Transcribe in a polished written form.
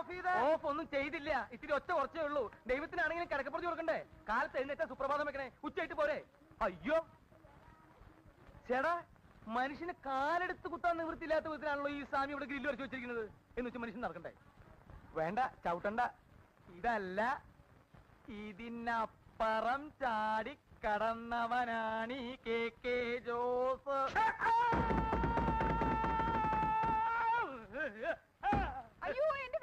Of ചെയ്ത്? Of ഒന്നും ചെയ്തില്ല. ഇത്തിരി ഒച്ച കുറച്ചേ ഉള്ളൂ. ദൈവത്തിനാണെങ്കിലും കിടക്കപ്പുറത്ത് കൊടുക്കണ്ടേ? കാലത്ത് എഴുന്നേറ്റ സുപ്രഭാതം വെക്കണേ, ഉച്ചയായിട്ട് പോരെ? അയ്യോ ചേടാ, മനുഷ്യന് കാലെടുത്ത് കുത്താൻ നിവൃത്തിയില്ലാത്ത വിധത്തിലാണല്ലോ ഈ സ്വാമി ഇവിടെ ഗ്രില്ല് വരച്ച് വെച്ചിരിക്കുന്നത്. എന്ന് വെച്ചാൽ മനുഷ്യൻ നടക്കണ്ടേ? വേണ്ട, ചവിട്ടണ്ട. ഇതല്ല, ഇതിനപ്പുറം ചാടി കടന്നവനാണ് ഈ KK ജോസ്. അയ്യോ, എന്റെ